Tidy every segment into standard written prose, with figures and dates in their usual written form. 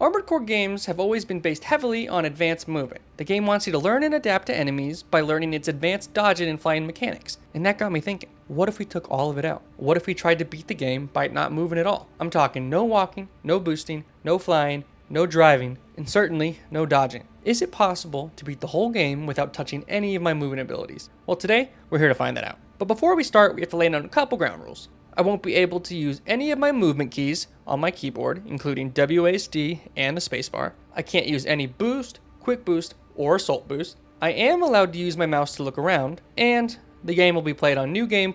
Armored Core games have always been based heavily on advanced movement. The game wants you to learn and adapt to enemies by learning its advanced dodging and flying mechanics. And that got me thinking, what if we took all of it out? What if we tried to beat the game by not moving at all? I'm talking no walking, no boosting, no flying, no driving, and certainly no dodging. Is it possible to beat the whole game without touching any of my movement abilities? Well, today, we're here to find that out. But before we start, we have to lay down a couple ground rules. I won't be able to use any of my movement keys on my keyboard, including WASD and the spacebar. I can't use any boost, quick boost, or assault boost. I am allowed to use my mouse to look around, and the game will be played on New Game++,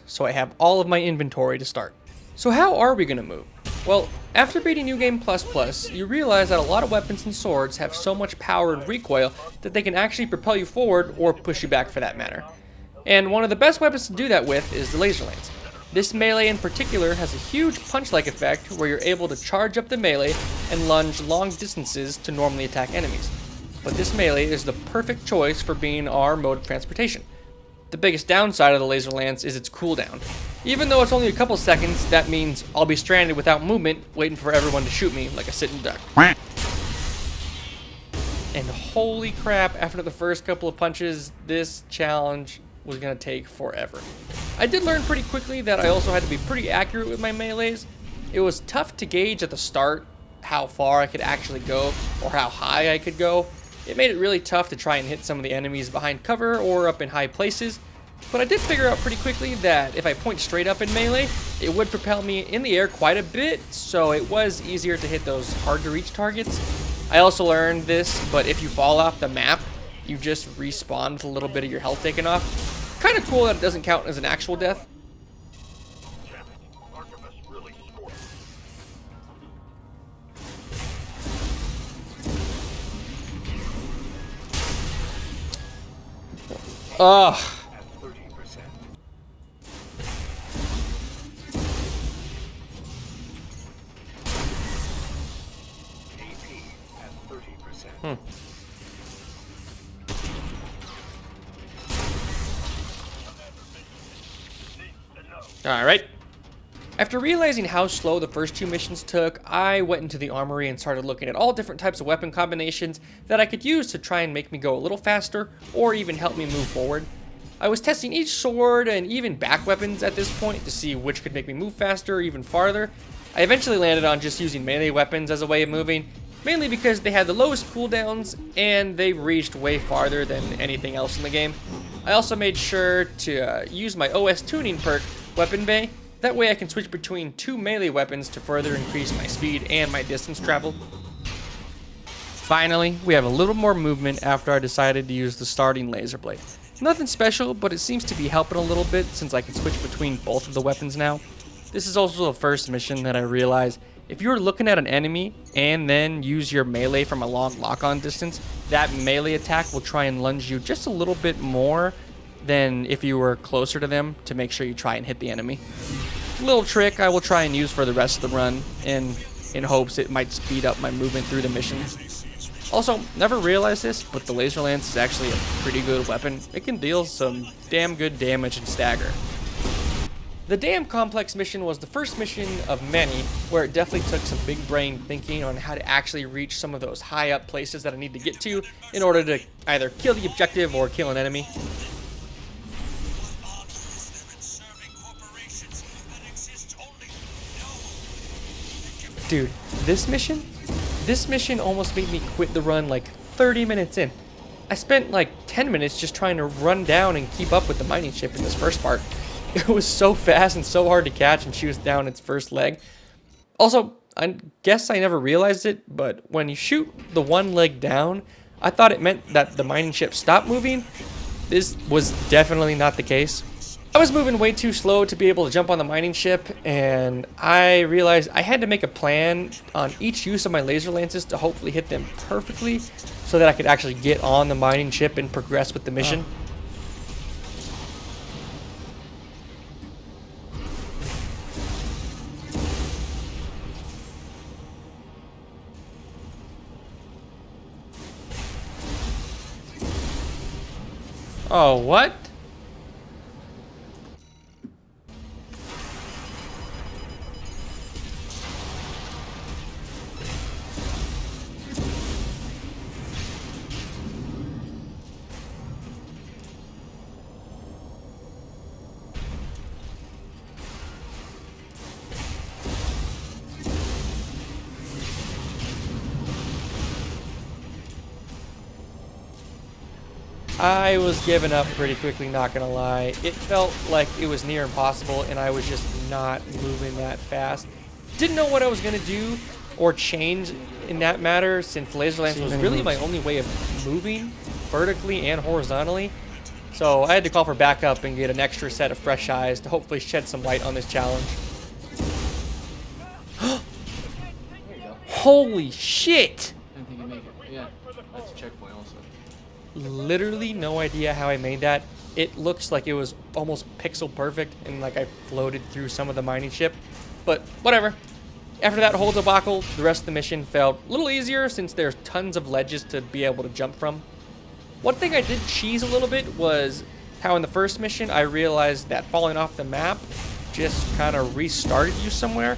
so I have all of my inventory to start. So how are we going to move? Well, after beating New Game++, you realize that a lot of weapons and swords have so much power and recoil that they can actually propel you forward or push you back for that matter. And one of the best weapons to do that with is the laser lance. This melee in particular has a huge punch-like effect where you're able to charge up the melee and lunge long distances to normally attack enemies. But this melee is the perfect choice for being our mode of transportation. The biggest downside of the laser lance is its cooldown. Even though it's only a couple seconds, that means I'll be stranded without movement, waiting for everyone to shoot me like a sitting duck. And holy crap, after the first couple of punches, this challenge was going to take forever. I did learn pretty quickly that I also had to be pretty accurate with my melees. It was tough to gauge at the start how far I could actually go or how high I could go. It made it really tough to try and hit some of the enemies behind cover or up in high places. But I did figure out pretty quickly that if I point straight up in melee, it would propel me in the air quite a bit, so it was easier to hit those hard to reach targets. I also learned this, but if you fall off the map, you just respawn with a little bit of your health taken off. Kind of cool that it doesn't count as an actual death. Ugh. Alright. After realizing how slow the first two missions took, I went into the armory and started looking at all different types of weapon combinations that I could use to try and make me go a little faster or even help me move forward. I was testing each sword and even back weapons at this point to see which could make me move faster or even farther. I eventually landed on just using melee weapons as a way of moving, mainly because they had the lowest cooldowns and they reached way farther than anything else in the game. I also made sure to use my OS tuning perk, Weapon Bay. That way I can switch between two melee weapons to further increase my speed and my distance traveled. Finally, we have a little more movement after I decided to use the starting laser blade. Nothing special, but it seems to be helping a little bit since I can switch between both of the weapons now. This is also the first mission that I realized if you're looking at an enemy and then use your melee from a long lock-on distance, that melee attack will try and lunge you just a little bit more than if you were closer to them to make sure you try and hit the enemy. A little trick I will try and use for the rest of the run in hopes it might speed up my movement through the missions. Also, never realized this, but the laser lance is actually a pretty good weapon. It can deal some damn good damage and stagger. The Dam Complex mission was the first mission of many where it definitely took some big brain thinking on how to actually reach some of those high up places that I need to get to in order to either kill the objective or kill an enemy. Dude, this mission almost made me quit the run like 30 minutes in. I spent like 10 minutes just trying to run down and keep up with the mining ship in this first part. It was so fast and so hard to catch and shoot down its first leg. Also, I guess I never realized it, but when you shoot the one leg down, I thought it meant that the mining ship stopped moving. This was definitely not the case. I was moving way too slow to be able to jump on the mining ship, and I realized I had to make a plan on each use of my laser lances to hopefully hit them perfectly so that I could actually get on the mining ship and progress with the mission. Oh, what? I was giving up pretty quickly, not gonna lie. It felt like it was near impossible, and I was just not moving that fast. Didn't know what I was gonna do or change in that matter, since laser lance was really my only way of moving vertically and horizontally. So I had to call for backup and get an extra set of fresh eyes to hopefully shed some light on this challenge. Holy shit! I didn't think you'd make it. Yeah, that's a checkpoint also. Literally no idea how I made that. It looks like it was almost pixel perfect and like I floated through some of the mining ship, but whatever. After that whole debacle, the rest of the mission felt a little easier since there's tons of ledges to be able to jump from. One thing I did cheese a little bit was how in the first mission I realized that falling off the map just kind of restarted you somewhere.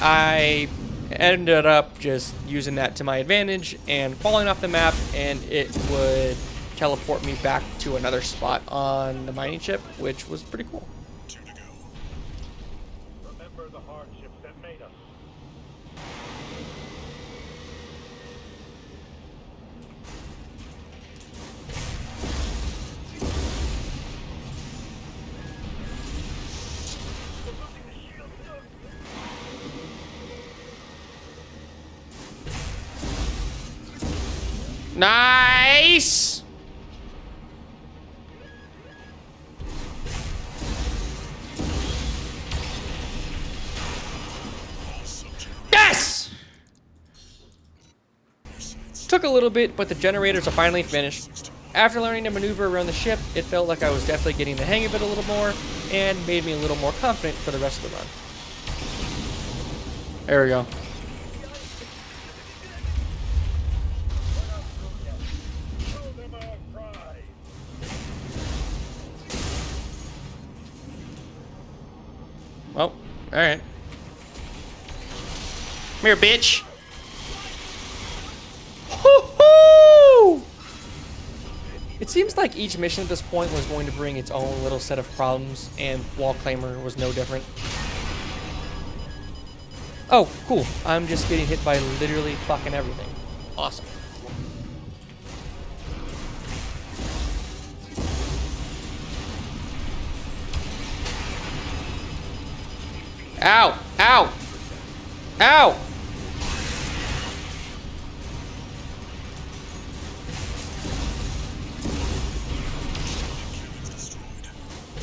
I ended up just using that to my advantage and falling off the map, and it would teleport me back to another spot on the mining ship, which was pretty cool. Remember the hardships that made us. Nice! Yes! Took a little bit, but the generators are finally finished. After learning to maneuver around the ship, it felt like I was definitely getting the hang of it a little more, and made me a little more confident for the rest of the run. There we go. Well, alright. Come here, bitch. Hoo-hoo! It seems like each mission at this point was going to bring its own little set of problems, and Wall Claimer was no different. Oh, cool. I'm just getting hit by literally fucking everything. Awesome. Ow! Ow! Ow!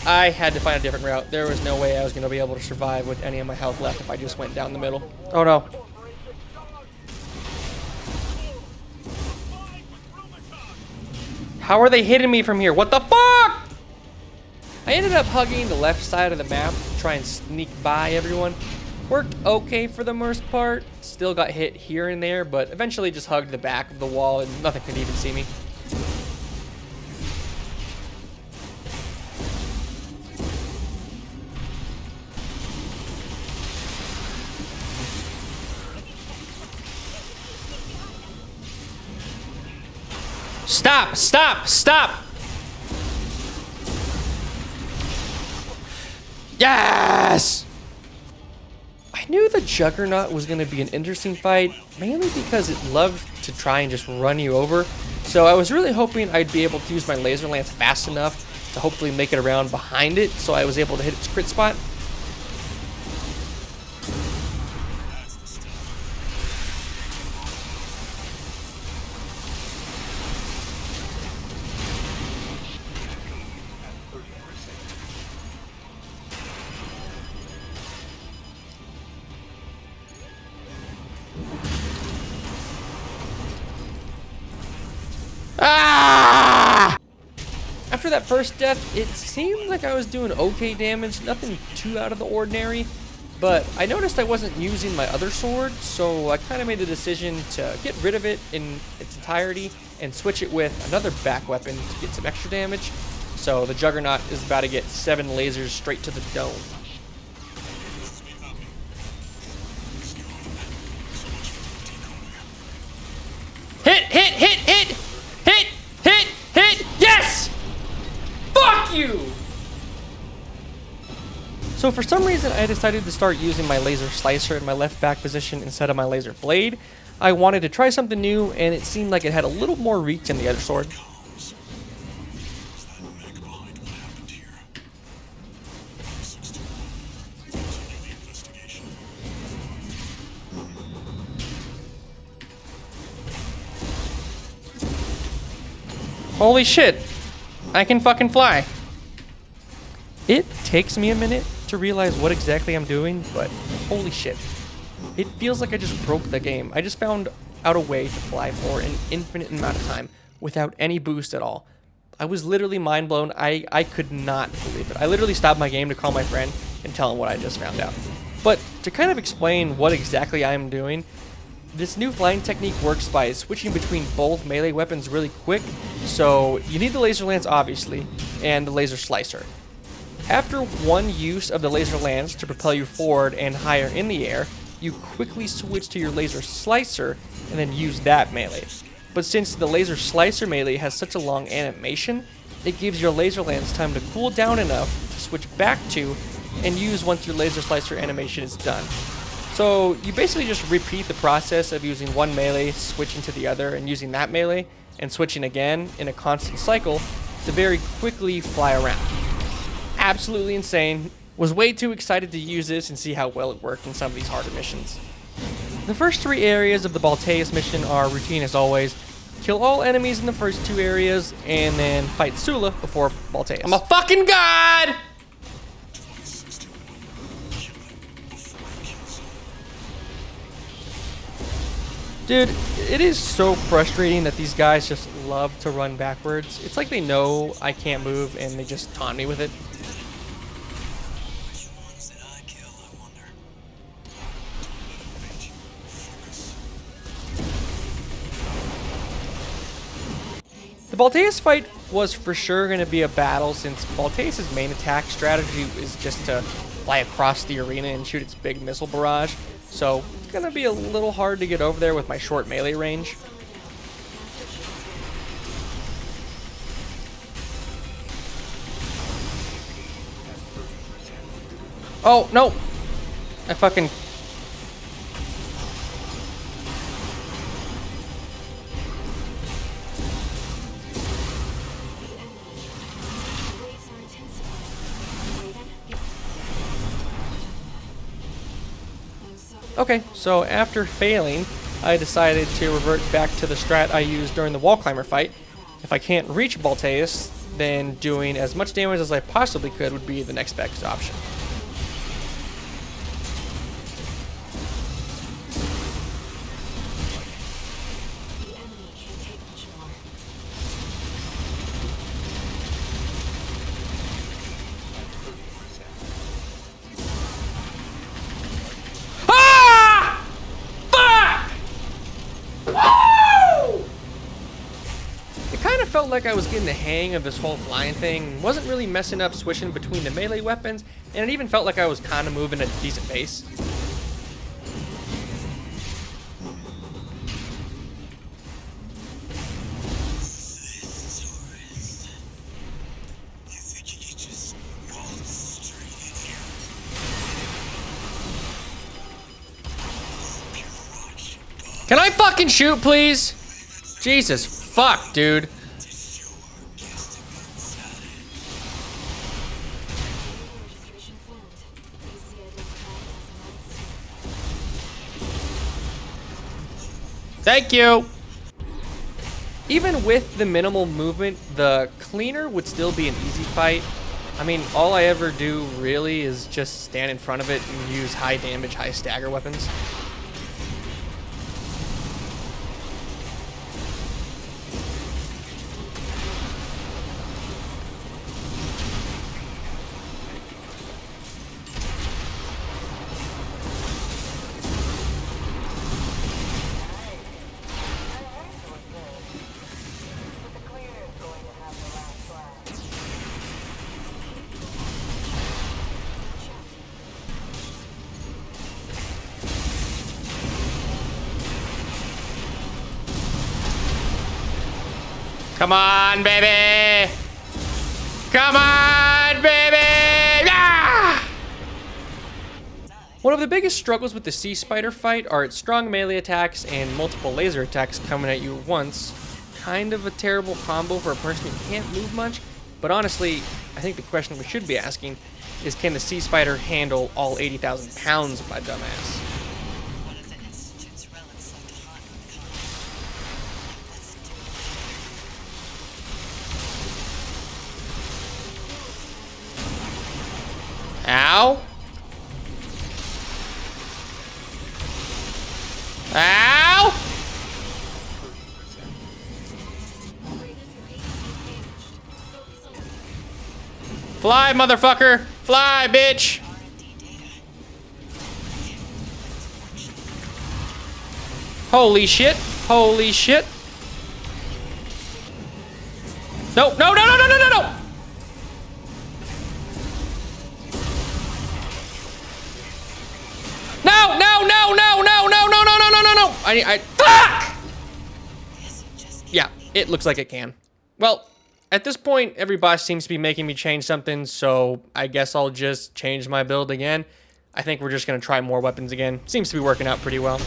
I had to find a different route. There was no way I was going to be able to survive with any of my health left if I just went down the middle. Oh no. How are they hitting me from here? What the fuck? I ended up hugging the left side of the map to try and sneak by everyone. Worked okay for the most part. Still got hit here and there, but eventually just hugged the back of the wall and nothing could even see me. Stop! Stop! Stop! Yes! I knew the Juggernaut was going to be an interesting fight, mainly because it loved to try and just run you over. So I was really hoping I'd be able to use my laser lance fast enough to hopefully make it around behind it so I was able to hit its crit spot. Ah! After that first death, it seemed like I was doing okay damage, nothing too out of the ordinary, but I noticed I wasn't using my other sword, so I kind of made the decision to get rid of it in its entirety and switch it with another back weapon to get some extra damage. So the Juggernaut is about to get 7 lasers straight to the dome. Hit, hit, hit, hit! Hit! Hit! Hit! Yes! Fuck you! So for some reason I decided to start using my laser slicer in my left back position instead of my laser blade. I wanted to try something new, and it seemed like it had a little more reach than the other sword. Holy shit. I can fucking fly. It takes me a minute to realize what exactly I'm doing, but holy shit. It feels like I just broke the game. I just found out a way to fly for an infinite amount of time without any boost at all. I was literally mind blown. I could not believe it. I literally stopped my game to call my friend and tell him what I just found out. But to kind of explain what exactly I'm doing, this new flying technique works by switching between both melee weapons really quick. So you need the laser lance obviously, and the laser slicer. After one use of the laser lance to propel you forward and higher in the air, you quickly switch to your laser slicer and then use that melee. But since the laser slicer melee has such a long animation, it gives your laser lance time to cool down enough to switch back to and use once your laser slicer animation is done. So you basically just repeat the process of using one melee, switching to the other, and using that melee, and switching again in a constant cycle to very quickly fly around. Absolutely insane. Was way too excited to use this and see how well it worked in some of these harder missions. The first 3 areas of the Balteus mission are routine as always. Kill all enemies in the first 2 areas, and then fight Sula before Balteus. I'm a fucking god! Dude, it is so frustrating that these guys just love to run backwards. It's like they know I can't move and they just taunt me with it. The Balteus fight was for sure going to be a battle since Balteus' main attack strategy is just to fly across the arena and shoot its big missile barrage. So it's going to be a little hard to get over there with my short melee range. Oh, no! I fucking... Okay, so after failing, I decided to revert back to the strat I used during the wall climber fight. If I can't reach Balteus, then doing as much damage as I possibly could would be the next best option. Felt like I was getting the hang of this whole flying thing, wasn't really messing up switching between the melee weapons, and it even felt like I was kind of moving at a decent pace. Can I fucking shoot, please? Jesus fuck, dude. Thank you! Even with the minimal movement, the cleaner would still be an easy fight. I mean, all I ever do really is just stand in front of it and use high damage, high stagger weapons. Come on, baby! Come on, baby! Ah! One of the biggest struggles with the Sea Spider fight are its strong melee attacks and multiple laser attacks coming at you at once. Kind of a terrible combo for a person who can't move much, but honestly, I think the question we should be asking is, can the Sea Spider handle all 80,000 pounds of my dumbass? Fly, motherfucker! Fly, bitch! Holy shit! Holy shit! No! No! No! No! No! No! No! No! No! No! No! No! No! No! No! No! No! No! No! Fuck! Yeah, it looks like it can. Well, at this point, every boss seems to be making me change something, so I guess I'll just change my build again. I think we're just gonna try more weapons again. Seems to be working out pretty well.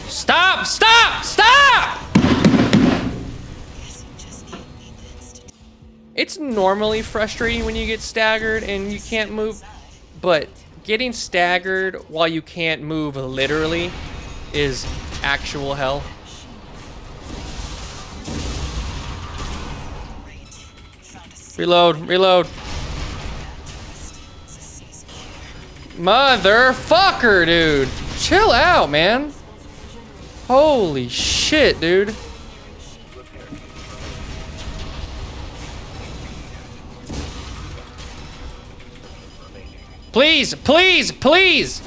Stop! Stop! Stop! It's normally frustrating when you get staggered and you can't move, but getting staggered while you can't move literally is actual hell. Reload, reload. Motherfucker, dude. Chill out, man. Holy shit, dude. Please, please, please.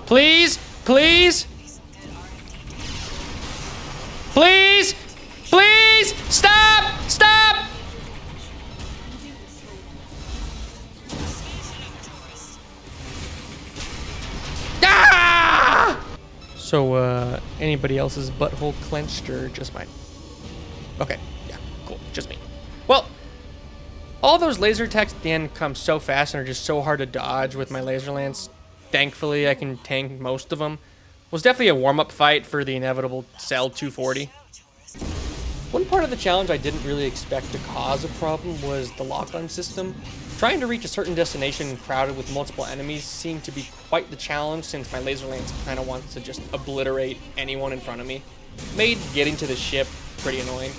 Please, please. Please, please, stop, stop. Ah! So, anybody else's butthole clenched or just mine? Okay, yeah, cool, just me. Well, all those laser attacks at the end come so fast and are just so hard to dodge with my laser lance. Thankfully, I can tank most of them. It was definitely a warm-up fight for the inevitable Cell 240. One part of the challenge I didn't really expect to cause a problem was the lock-on system. Trying to reach a certain destination crowded with multiple enemies seemed to be quite the challenge since my laser lance kind of wants to just obliterate anyone in front of me. Made getting to the ship pretty annoying.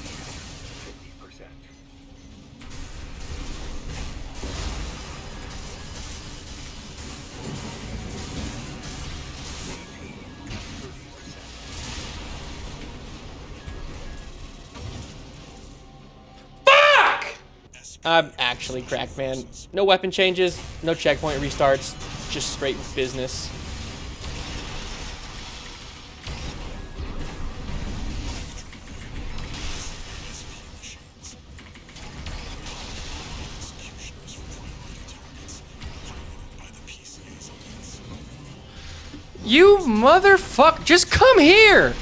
I'm actually cracked, man. No weapon changes, no checkpoint restarts, just straight business. You motherfucker, just come here!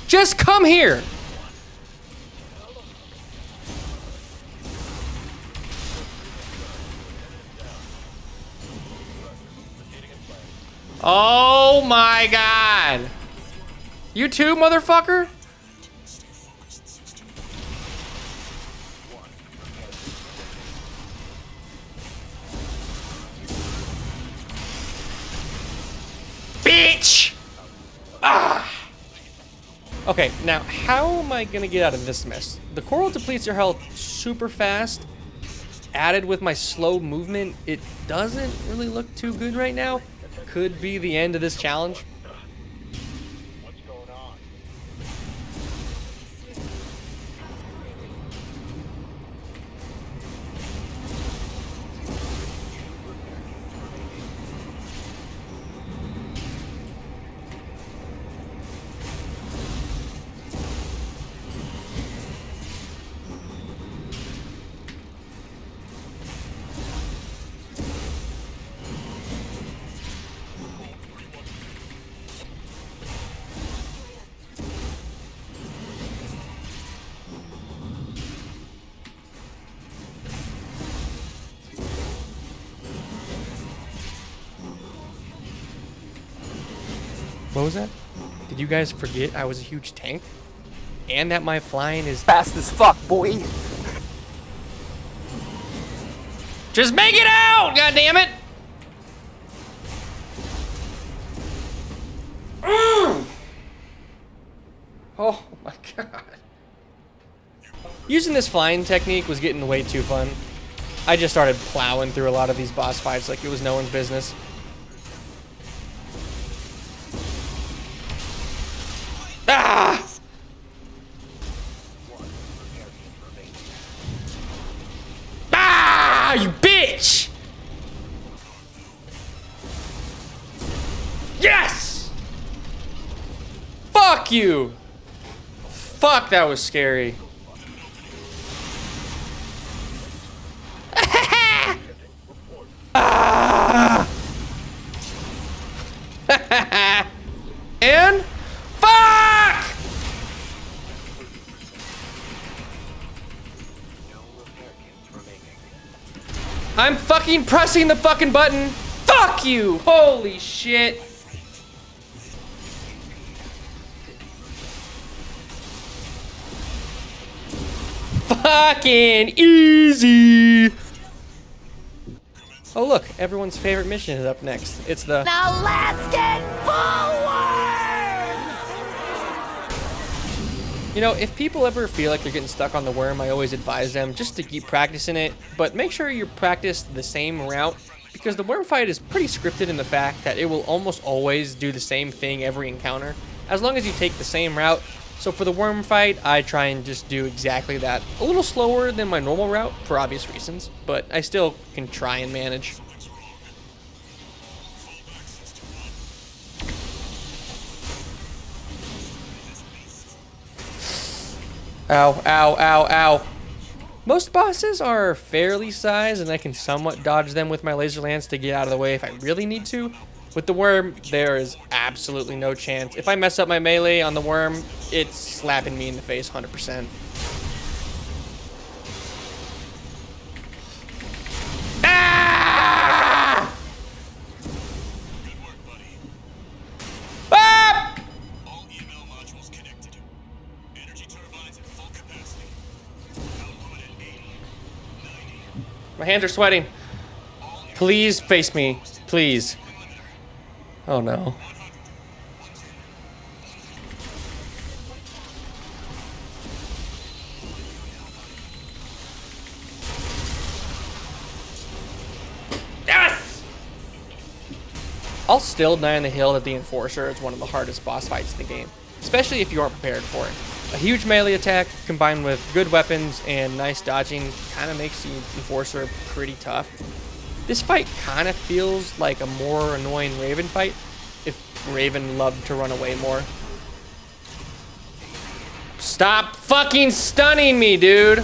Just come here! Oh my god! You too, motherfucker? Bitch! Ah! Okay, now how am I gonna get out of this mess? The coral depletes your health super fast. Added with my slow movement, it doesn't really look too good right now. Could be the end of this challenge. What's going on? What was that? Did you guys forget I was a huge tank? And that my flying is Fast as fuck, boy. Just make it out, goddammit! Using this flying technique was getting way too fun. I just started plowing through a lot of these boss fights like it was no one's business. Ah! Ah, you bitch! Yes! Fuck you! Fuck, that was scary. Ah! And fuck! I'm fucking pressing the fucking button. Fuck you! Holy shit! Fucking easy! Oh look, everyone's favorite mission is up next. It's the Now let's get forward! You know, if people ever feel like they're getting stuck on the worm, I always advise them just to keep practicing it, but make sure you practice the same route, because the worm fight is pretty scripted in the fact that it will almost always do the same thing every encounter, as long as you take the same route. So for the worm fight, I try and just do exactly that. A little slower than my normal route, for obvious reasons, but I still can try and manage. Ow, ow, ow, ow. Most bosses are fairly sized, and I can somewhat dodge them with my laser lance to get out of the way if I really need to. With the worm, there is absolutely no chance. If I mess up my melee on the worm, it's slapping me in the face 100%. Ah! Ah! All email modules connected. Energy turbines at full capacity. Output at 80, 90. My hands are sweating. Please face me. Please. Oh no. Yes! I'll still die on the hill that the Enforcer is one of the hardest boss fights in the game, especially if you aren't prepared for it. A huge melee attack combined with good weapons and nice dodging kind of makes the Enforcer pretty tough. This fight kind of feels like a more annoying Raven fight if Raven loved to run away more. Stop fucking stunning me, dude.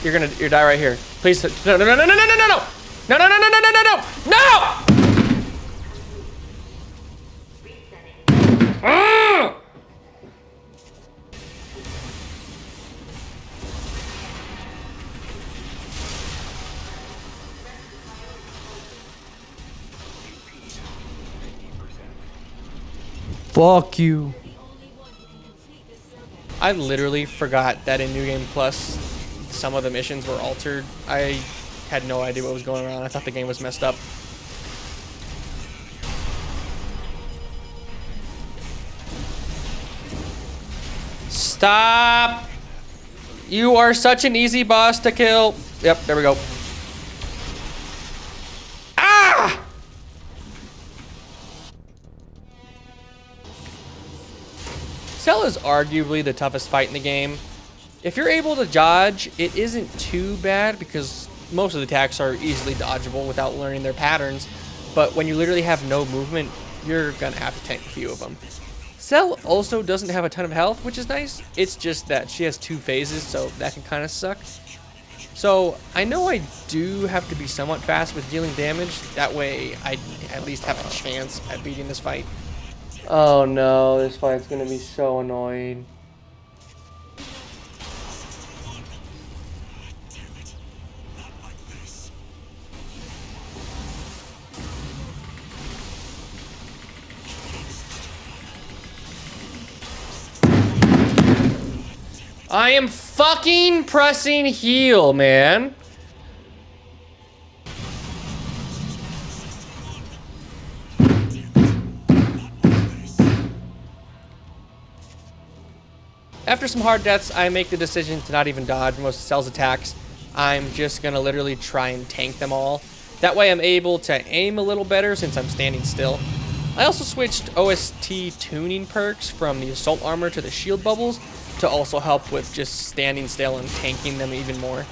You're die right here. Please, no, no, no, no, no, no, no, no, no, no, no, no, no, no, no, no, no, no! Ah! Fuck you. I literally forgot that in New Game Plus, some of the missions were altered. I had no idea what was going on. I thought the game was messed up. Stop! You are such an easy boss to kill. Yep, there we go. Ah! Cell is arguably the toughest fight in the game. If you're able to dodge, it isn't too bad because most of the attacks are easily dodgeable without learning their patterns. But when you literally have no movement, you're gonna have to tank a few of them. Cell also doesn't have a ton of health, which is nice. It's just that she has 2 phases, so that can kind of suck. So I know I do have to be somewhat fast with dealing damage. That way I at least have a chance at beating this fight. Oh no, this fight's gonna be so annoying. I am fucking pressing heal, man. After some hard deaths, I make the decision to not even dodge most of Cell's attacks. I'm just gonna literally try and tank them all. That way I'm able to aim a little better since I'm standing still. I also switched OST tuning perks from the assault armor to the shield bubbles to also help with just standing still and tanking them even more.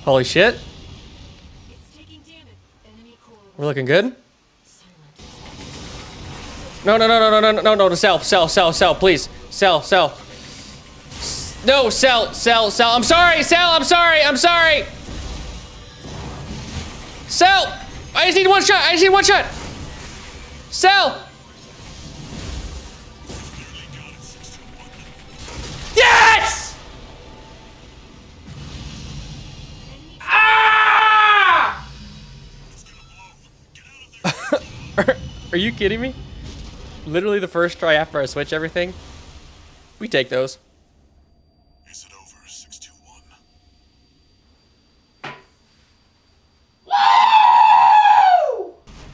Holy shit. We're looking good. No, Cell, please. Cell. No, Cell. I'm sorry, Cell, I'm sorry. Cell, I just need one shot. Cell. Yes! Ah! Are you kidding me? Literally the first try after I switch everything. We take those. Is it over, 621?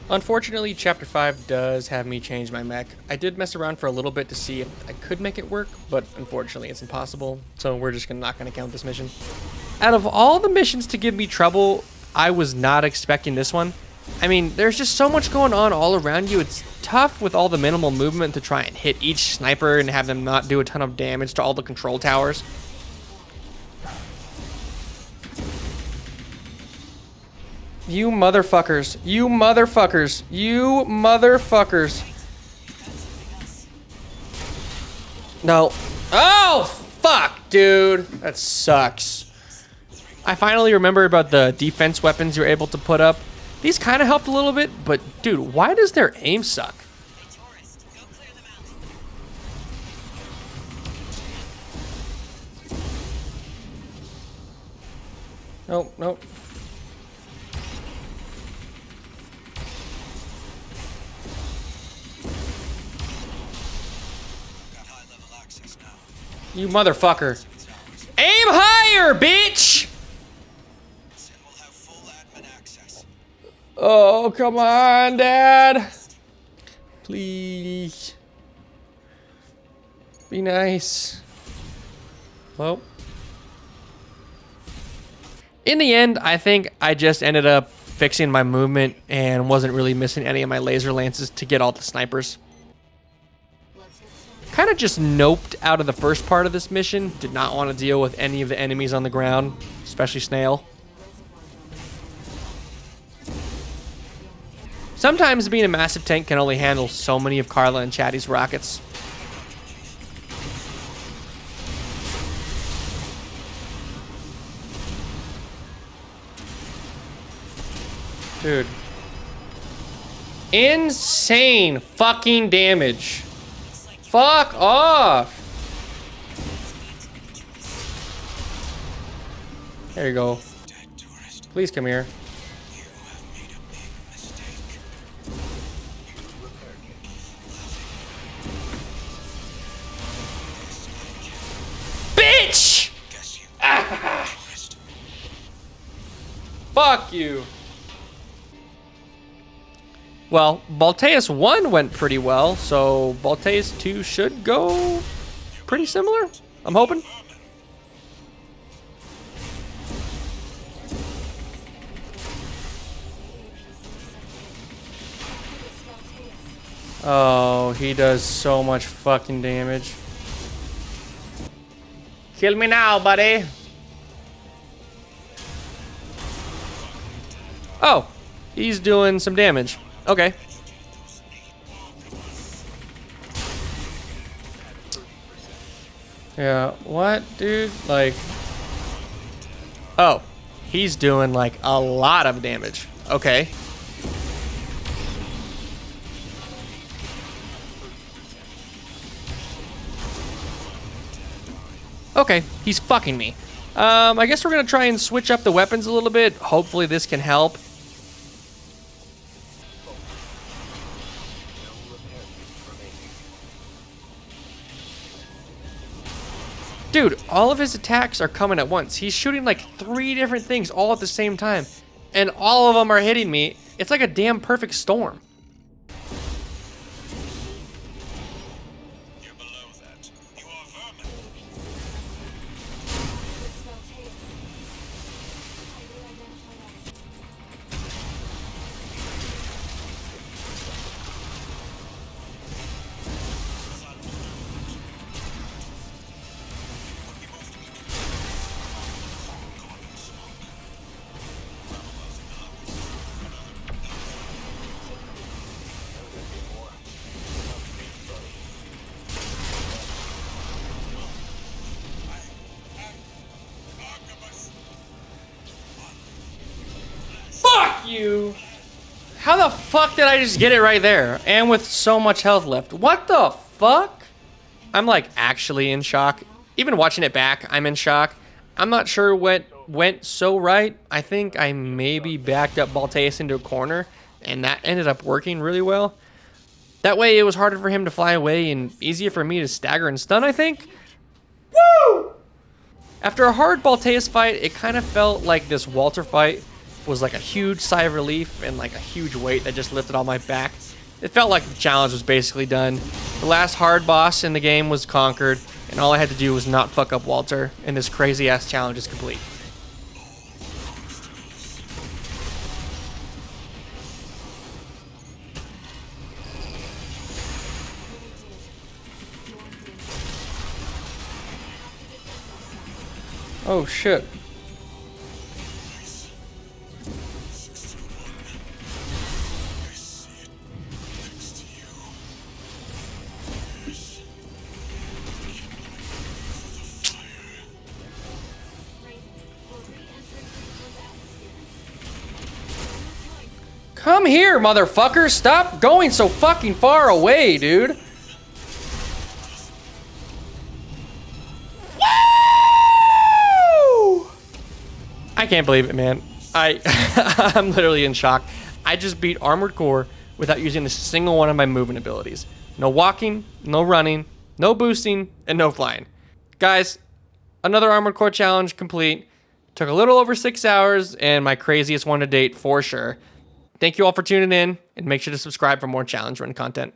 Unfortunately, Chapter 5 does have me change my mech. I did mess around for a little bit to see if I could make it work, but unfortunately it's impossible, so we're just not going to count this mission. Out of all the missions to give me trouble, I was not expecting this one. I mean, there's just so much going on all around you. It's tough with all the minimal movement to try and hit each sniper and have them not do a ton of damage to all the control towers. You motherfuckers. No. Oh, fuck, dude. That sucks. I finally remember about the defense weapons you're able to put up. These kind of helped a little bit, but dude, why does their aim suck? Nope. You motherfucker. Aim higher, bitch! Oh, come on, Dad. Please. Be nice. Well. In the end, I think I just ended up fixing my movement and wasn't really missing any of my laser lances to get all the snipers. Kind of just noped out of the first part of this mission. Did not want to deal with any of the enemies on the ground, especially Snail. Sometimes being a massive tank can only handle so many of Carla and Chatty's rockets. Dude. Insane fucking damage. Fuck off. There you go. Please come here. Bitch! Ah. Fuck you. Well, Balteus 1 went pretty well, so Balteus 2 should go pretty similar, I'm hoping. Oh, he does so much fucking damage. Kill me now, buddy. Oh, he's doing some damage. Okay. Yeah, what, dude? Like... Oh, he's doing, like, a lot of damage. Okay. Okay, he's fucking me. I guess we're gonna try and switch up the weapons a little bit. Hopefully this can help. Dude, all of his attacks are coming at once. He's shooting like 3 different things all at the same time. And all of them are hitting me. It's like a damn perfect storm. You're below that. You are vermin. Fuck you! How the fuck did I just get it right there? And with so much health left. What the fuck? I'm like actually in shock. Even watching it back, I'm in shock. I'm not sure what went so right. I think I maybe backed up Balteus into a corner, and that ended up working really well. That way it was harder for him to fly away and easier for me to stagger and stun, I think. Woo! After a hard Balteus fight, it kind of felt like this Walter fight was like a huge sigh of relief and like a huge weight that just lifted on my back. It felt like the challenge was basically done. The last hard boss in the game was conquered, and all I had to do was not fuck up Walter, and this crazy ass challenge is complete. Oh shit. Come here, motherfucker! Stop going so fucking far away, dude! Woo! I can't believe it, man. I'm literally in shock. I just beat Armored Core without using a single one of my movement abilities. No walking, no running, no boosting, and no flying. Guys, another Armored Core challenge complete. Took a little over 6 hours, and my craziest one to date for sure. Thank you all for tuning in, and make sure to subscribe for more challenge run content.